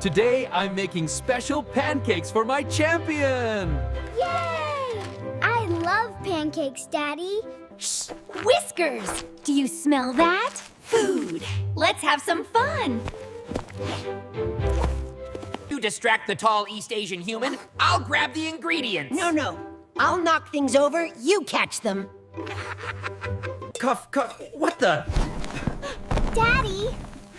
Today, I'm making special pancakes for my champion! Yay! I love pancakes, Daddy. Shh! Whiskers! Do you smell that? Food! Let's have some fun! You distract the tall East Asian human, I'll grab the ingredients. No. I'll knock things over, you catch them. Cuff, what the? Daddy,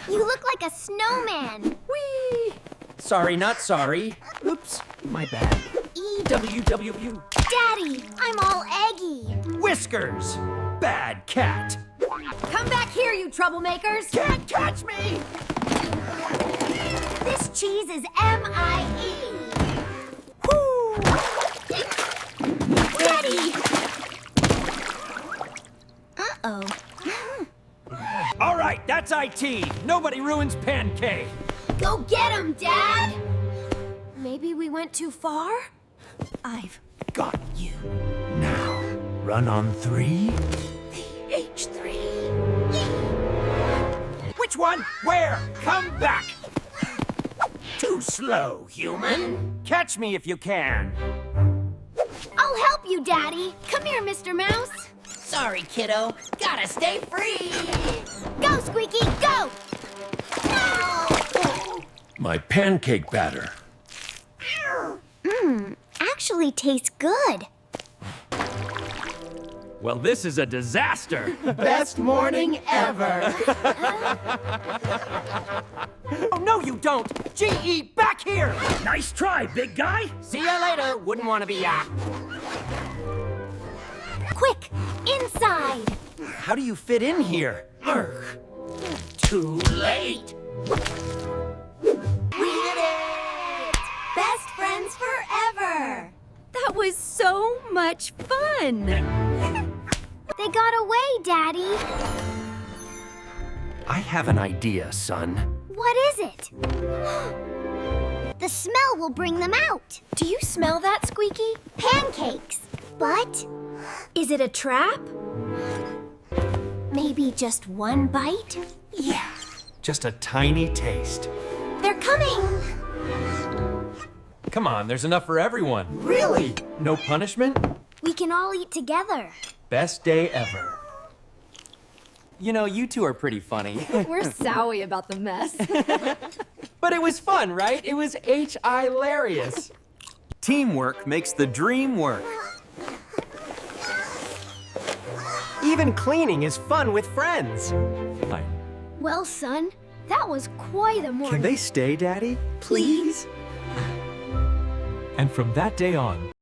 you look like a snowman. Whee! Sorry, not sorry. Oops, my bad. EWWU. Daddy, I'm all eggy. Whiskers! Bad cat! Come back here, you troublemakers! Can't catch me! This cheese is M-I-E. Woo! Daddy! Uh-oh. All right, that's IT. Nobody ruins pancake. Go get him, Dad! Maybe we went too far? I've Got you. Now, run on 3. H3. Which one? Where? Come back! Too slow, human. Catch me if you can. I'll help you, Daddy. Come here, Mr. Mouse. Sorry, kiddo. Gotta stay free. Go, Squeaky, go! My pancake batter. Actually tastes good. Well, this is a disaster. Best morning ever. Oh, no, you don't. GE, back here. Nice try, big guy. See ya later, wouldn't want to be Quick, inside. How do you fit in here? Arrgh. Too late. We did it! Best friends forever! That was so much fun! They got away, Daddy. I have an idea, son. What is it? The smell will bring them out. Do you smell that, Squeaky? Pancakes. But Is it a trap? maybe just one bite? Yeah, just a tiny taste. They're coming. Come on, there's enough for everyone. Really? No punishment? We can all eat together. Best day ever. You know, you two are pretty funny. We're sowy about the mess. But it was fun, right? It was hilarious. Teamwork makes the dream work. Even cleaning is fun with friends. Well, son, that was quite a morning. Can they stay, Daddy? Please? And from that day on,